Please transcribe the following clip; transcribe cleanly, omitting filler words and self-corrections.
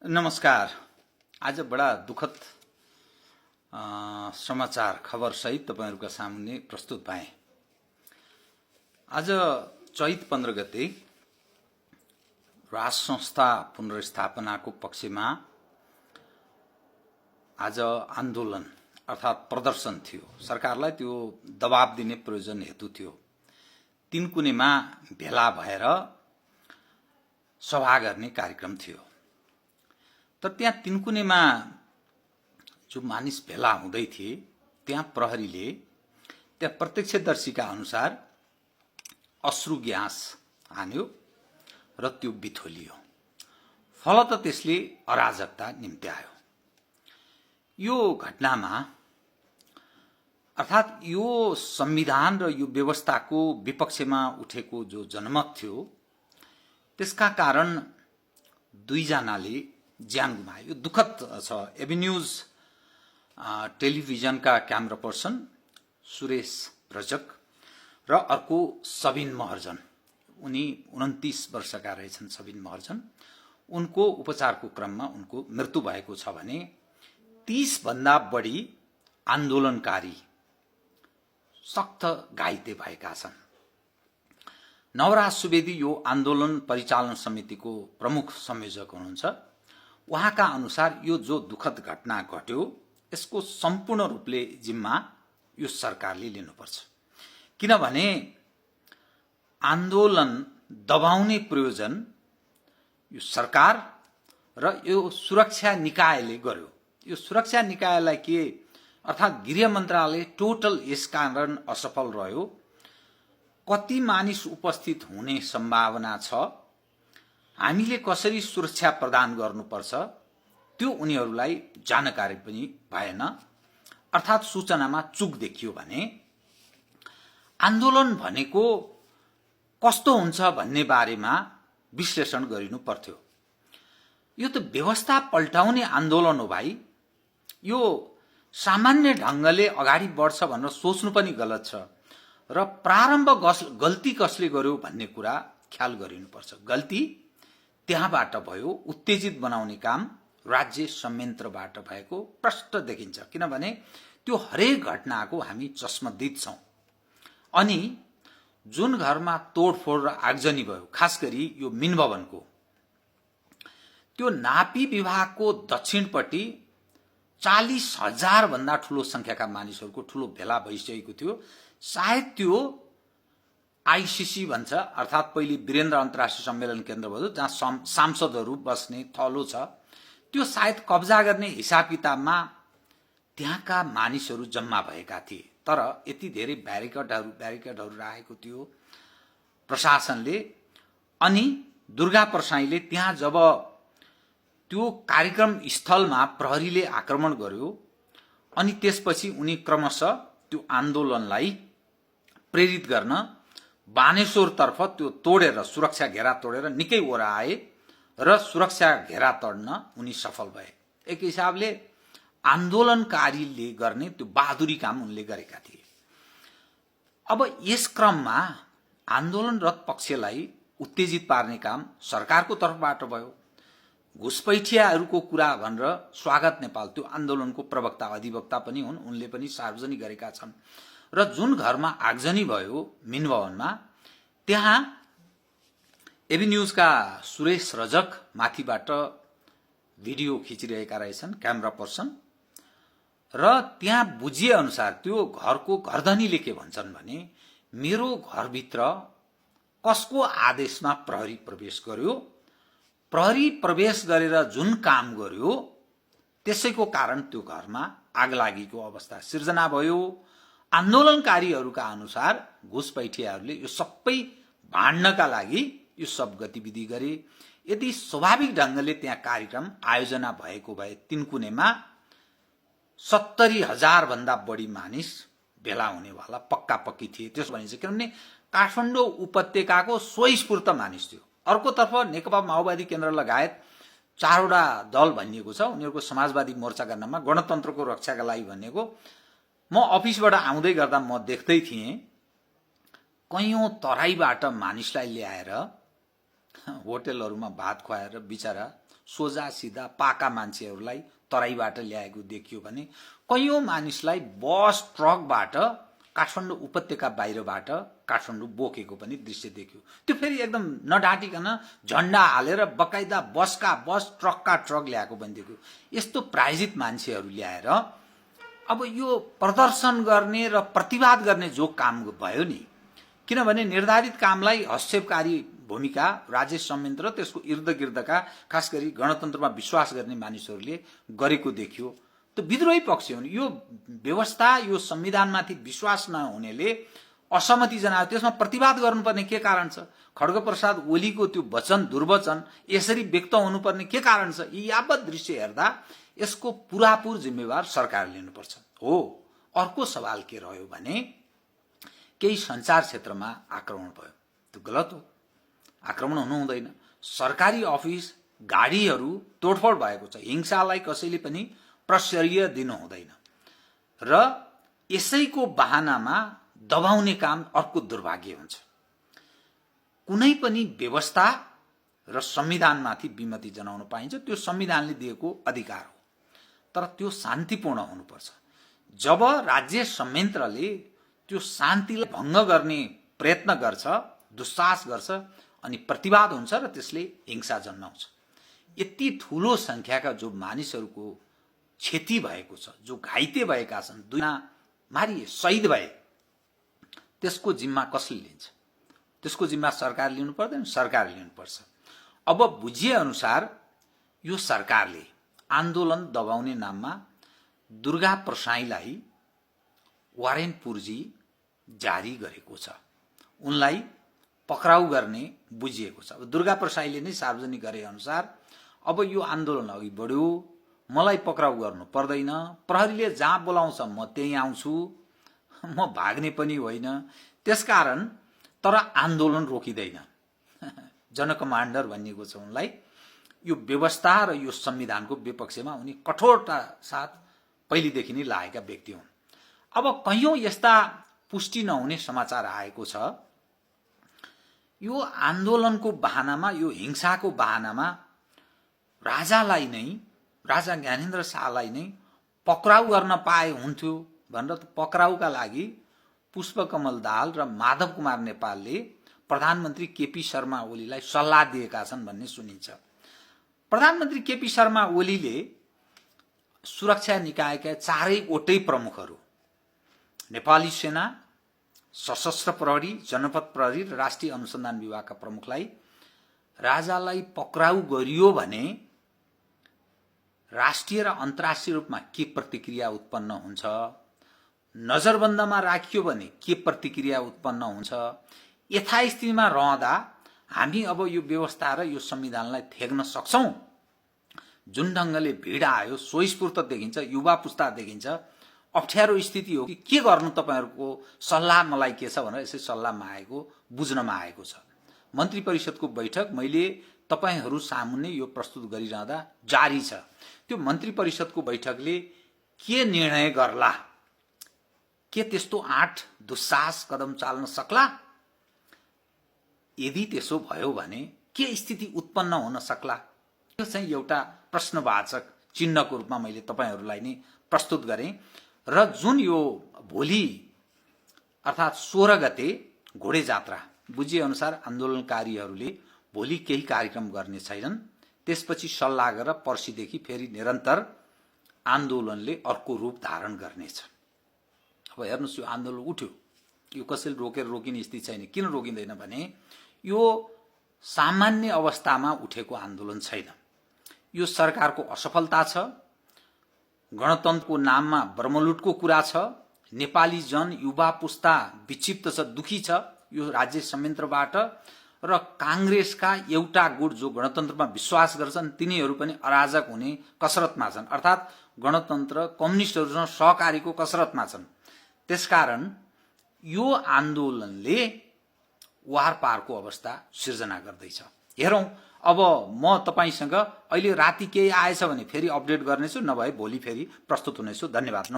नमस्कार। आज बडा दुखद समाचार खबर सहित तपाईहरुका सामुन्ने प्रस्तुत भए। आज चैत 15 गते राष्ट्र संस्था पुनर्स्थापनाको पक्षमा आज आन्दोलन अर्थात प्रदर्शन थियो। सरकारलाई त्यो दबाब दिने प्रयोजन हेतु थियो। तीनकुनेमा भेला भएर सभा गर्ने कार्यक्रम थियो। तर त्यहाँ तीनकुनेमा जो मानिस भेला हुँदै थिए त्यहाँ प्रहरीले त्यहाँ प्रत्यक्षदर्शीका अनुसार अश्रु ग्यास हान्यो र त्यो बिथोलियो। फलत त्यसले अराजकता निम्त्यायो। यो घटनामा अर्थात यो संविधान र यो व्यवस्थाको विपक्षमा उठेको जो जनमत थियो त्यसका कारण दुईजनाले ज्यान गुमायो। यो दुखद छ। एबी न्यूज टेलिभिजनका क्यामेरा पर्सन सुरेश रजक र अर्को सबिन महर्जन, उनी 29 वर्षका रहेछन्। सबिन महर्जन उनको उपचारको क्रममा उनको मृत्यु भएको छ भने 30 भन्दा बढी आन्दोलनकारी सख्त घाइते भएका छन्। नवराज सुवेदी यो आन्दोलन परिचालन समितिको प्रमुख संयोजक हुनुहुन्छ। उहाँका अनुसार यो जो दुखद घटना घट्यो यसको सम्पूर्ण रूपले जिम्मा यो सरकारले लिनुपर्छ। किनभने आन्दोलन दबाउने प्रयोजन यो सरकार र यो सुरक्षा निकायले गर्यो। यो सुरक्षा निकायलाई के अर्थात गृह मन्त्रालय टोटल यस कारण असफल रह्यो। कति मानिस उपस्थित हुने सम्भावना छ, हामीले कसरी सुरक्षा प्रदान गर्नुपर्छ त्यो उनीहरूलाई जानकारी पनि भएन। अर्थात सूचनामा चुक देखियो भने आन्दोलन भनेको कस्तो हुन्छ भन्ने बारेमा विश्लेषण गरिनु पर्थ्यो। यो त व्यवस्था पल्टाउने आन्दोलन हो भाइ। यो सामान्य ढंगले अगाडि बढ्छ भनेर सोच्नु पनि गलत छ र प्रारम्भ गल्ती कसले गर्यो भन्ने कुरा ख्याल गरिनुपर्छ। गल्ती त्यहाँबाट भयो। उत्तेजित बनाउने काम राज्य संयन्त्रबाट भएको प्रष्ट देखिन्छ। किनभने त्यो हरेक घटनाको हामी चस्मदित छौं। अनि जुन घरमा तोडफोड र आगजनी भयो, खास गरी यो मिन भवनको, त्यो नापी विभागको दक्षिणपट्टि 40,000 भन्दा ठूलो संख्याका मानिसहरूको ठूलो भेला भइसकेको थियो। सायद त्यो आईसीसी भन्छ, अर्थात पहिले वीरेन्द्र अन्तर्राष्ट्रिय सम्मेलन केन्द्र भयो जहाँ सांसदहरू बस्ने थलो छ, त्यो सायद कब्जा गर्ने हिसाब किताबमा त्यहाँका मानिसहरू जम्मा भएका थिए। तर यति धेरै ब्यारिकेडहरू राखेको थियो प्रशासनले। अनि दुर्गा प्रसाईले त्यहाँ जब त्यो कार्यक्रम स्थलमा प्रहरीले आक्रमण गर्यो अनि त्यसपछि उनी क्रमशः त्यो आन्दोलनलाई प्रेरित गर्न बानेश्वर तर्फ त्यो तोडेर सुरक्षा घेरा तोडेर निकै ओराए र सुरक्षा घेरा तोड्न उनी सफल भए। एक हिसाबले आन्दोलनकारीले गर्ने त्यो बहादुरी काम उनले गरेका थिए। अब यस क्रममा आन्दोलनरत पक्षलाई उत्तेजित पार्ने काम सरकारको तर्फबाट भयो। घुसपैठियाहरूको कुरा भनेर स्वागत नेपाल त्यो आन्दोलनको प्रवक्ता अधिवक्ता पनि हुन्, उनले पनि सार्वजनिक गरेका छन्। र जुन घरमा आगजनी भयो मिन भवनमा, त्यहाँ एबी न्यूजका सुरेश रजक माथिबाट भिडियो खिचिरहेका रहेछन् क्यामेरा पर्सन। र त्यहाँ बुझिए अनुसार त्यो घरको घरधनीले के भन्छन् भने मेरो घरभित्र कसको आदेशमा प्रहरी प्रवेश गर्यो, प्रहरी प्रवेश गरेर जुन काम गर्यो त्यसैको कारण त्यो घरमा आगलागीको अवस्था सिर्जना भयो। आन्दोलनकारीहरूका अनुसार घुसपैठियाहरूले यो सबै भाड्नका लागि यो सब गतिविधि गरे। यदि स्वाभाविक ढंगले त्यहाँ कार्यक्रम आयोजना भएको भए तीनकुनेमा 70,000 भन्दा बढी मानिस भेला हुनेवाला पक्का पक्की थिए। त्यसो भनिन्छ किनभने काठमाडौँ उपत्यकाको स्वस्फूर्त मानिस थियो। अर्कोतर्फ नेकपा माओवादी केन्द्र लगायत 4वटा दल भनिएको छ। उनीहरूको समाजवादी मोर्चाका नाममा गणतन्त्रको रक्षाका लागि भनिएको। म अफिसबाट आउँदै गर्दा म देख्दै थिएँ कयौं तराईबाट मानिसलाई ल्याएर होटलहरुमा भात खुवाएर बिचारा सोझा सिधा पाका मान्छेहरूलाई तराईबाट ल्याएको देखियो भने कयौं मानिसलाई बस ट्रकबाट काठमाडौँ उपत्यका बाहिरबाट काठमाडौँ बोकेको पनि दृश्य देखियो। त्यो फेरि एकदम नढाँटिकन झण्डा हालेर बकाइदा बसका बस ट्रकका ट्रक ल्याएको पनि देखियो। यस्तो प्रायोजित मान्छेहरू ल्याएर अब यो प्रदर्शन गर्ने र प्रतिवाद गर्ने जो काम भयो नि, किनभने निर्धारित कामलाई हस्तक्षेपकारी भूमिका राज्य संयन्त्र र त्यसको इर्दगिर्दका खास गरी गणतन्त्रमा विश्वास गर्ने मानिसहरूले गरेको देखियो। त्यो विद्रोही पक्ष हुन्। यो व्यवस्था यो संविधानमाथि विश्वास नहुनेले असहमति जनायो, त्यसमा प्रतिवाद गर्नुपर्ने के कारण छ? खड्गप्रसाद ओलीको त्यो वचन दुर्वचन यसरी व्यक्त हुनुपर्ने के कारण छ? यी यावत दृश्य हेर्दा यसको पुरापुर जिम्मेवार सरकारले लिनुपर्छ। हो, अर्को सवाल के रह्यो भने केही सञ्चार क्षेत्रमा आक्रमण भयो, त्यो गलत हो। आक्रमण हुनु हुँदैन। सरकारी अफिस गाडीहरू तोडफोड भएको छ, हिंसालाई कसैले पनि प्रश्रय दिनु हुँदैन र यसैको बहानामा दबाउने काम अर्को दुर्भाग्य हुन्छ। कुनै पनि व्यवस्था र संविधानमाथि विमति जनाउन पाइन्छ, त्यो संविधानले दिएको अधिकार हो, तर त्यो शान्तिपूर्ण हुनुपर्छ। जब राज्य संयन्त्रले त्यो शान्तिलाई भङ्ग गर्ने प्रयत्न गर्छ, दुस्साहस गर्छ, अनि प्रतिवाद हुन्छ र त्यसले हिंसा जन्माउँछ। यति ठूलो संख्याका जो मानिसहरूको क्षति भएको छ, जो घाइते भएका छन्, दुईजना मारिए, शहीद भए, त्यसको जिम्मा कसले लिन्छ? त्यसको जिम्मा सरकार लिनु पर्दैन? सरकारले लिनुपर्छ। अब बुझिए अनुसार यो सरकारले आन्दोलन दबाउने नाममा दुर्गा प्रसाईलाई वारेन्ट पूर्जी जारी गरेको छ, उनलाई पक्राउ गर्ने बुझिएको छ। अब दुर्गा प्रसाईले नै सार्वजनिक गरे अनुसार अब यो आन्दोलन अघि बढ्यो, मलाई पक्राउ गर्नु पर्दैन, प्रहरीले जहाँ बोलाउँछ म त्यही आउँछु, म भाग्ने पनि होइन, त्यसकारण तर आन्दोलन रोकिँदैन। जनकमान्डर भनिएको छ उनलाई। यो व्यवस्था र यो संविधानको विपक्षमा उनी कठोरता साथ पहिलेदेखि नै लागेका व्यक्ति हुन्। अब कयौं यस्ता पुष्टि नहुने समाचार आएको छ। यो आन्दोलनको बहानामा, यो हिंसाको बहानामा राजालाई नै, राजा ज्ञानेन्द्र शाहलाई नै पक्राउ गर्न पाए हुन्थ्यो भनेर पक्राउका लागि पुष्पकमल दाहाल र माधव कुमार नेपालले प्रधानमन्त्री केपी शर्मा ओलीलाई सल्लाह दिएका छन् भन्ने सुनिन्छ। प्रधानमन्त्री केपी शर्मा ओलीले सुरक्षा निकायका चारैवटै प्रमुखहरू, नेपाली सेना, सशस्त्र प्रहरी, जनपद प्रहरी र राष्ट्रिय अनुसन्धान विभागका प्रमुखलाई राजालाई पक्राउ गरियो भने राष्ट्रिय र अन्तर्राष्ट्रिय रूपमा के प्रतिक्रिया उत्पन्न हुन्छ, नजरबन्दमा राखियो भने के प्रतिक्रिया उत्पन्न हुन्छ, यथास्थितिमा रहँदा हामी अब यो व्यवस्था र यो संविधानलाई थ्याक्न सक्छौं? जुन ढंगले भीड आयो, स्वस्फूर्त देखिन्छ, युवा पुस्ता देखिन्छ, अप्ठ्यारो स्थिति हो कि के गर्नु? तपाईहरुको सल्लाह मलाई के छ भनेर यसै सल्लाह मागेको, बुझ्न मागेको छ। मन्त्री परिषदको बैठक मैले तपाईहरु सामुन्ने यो प्रस्तुत गरिरहँदा जारी छ। त्यो मन्त्री परिषदको बैठकले के निर्णय गर्ला? के त्यस्तो आँट दुस्साहस कदम चाल्न सक्ला? यदि त्यसो भयो भने के स्थिति उत्पन्न हुन सक्ला? यो चाहिँ एउटा प्रश्नवाचक चिन्हको रूपमा मैले तपाईहरुलाई नै प्रस्तुत गरेँ। र जुन यो भोलि अर्थात 16 गते घोडे जात्रा, बुझिए अनुसार आन्दोलनकारीहरूले भोलि केही कार्यक्रम गर्ने छैनन्, त्यसपछि सल्लाह गरेर पर्सिदेखि फेरि निरन्तर आन्दोलनले अर्को रूप धारण गर्नेछ। अब हेर्नुस्, यो आन्दोलन उठ्यो, यो कसैले रोकेर रोकिने स्थिति छैन। किन रोकिँदैन भने यो सामान्य अवस्थामा उठेको आन्दोलन छैन। यो सरकारको असफलता छ, गणतन्त्रको नाममा ब्रह्मलुटको कुरा छ, नेपाली जन युवा पुस्ता विक्षिप्त छ, दुखी छ यो राज्य संयन्त्रबाट, र कांग्रेसका एउटा गुट जो गणतन्त्रमा विश्वास गर्छन् तिनीहरू पनि अराजक हुने कसरतमा छन्, अर्थात गणतन्त्र कम्युनिस्टहरूसँग सहकारीको कसरतमा छन्। त्यसकारण यो आन्दोलनले वारपारको अवस्था सिर्जना गर्दैछ। हेरौं, अब म तपाईसँग अहिले राति केही आएछ भने फेरि अपडेट गर्नेछु, नभए भोलि फेरि प्रस्तुत हुनेछु। धन्यवाद।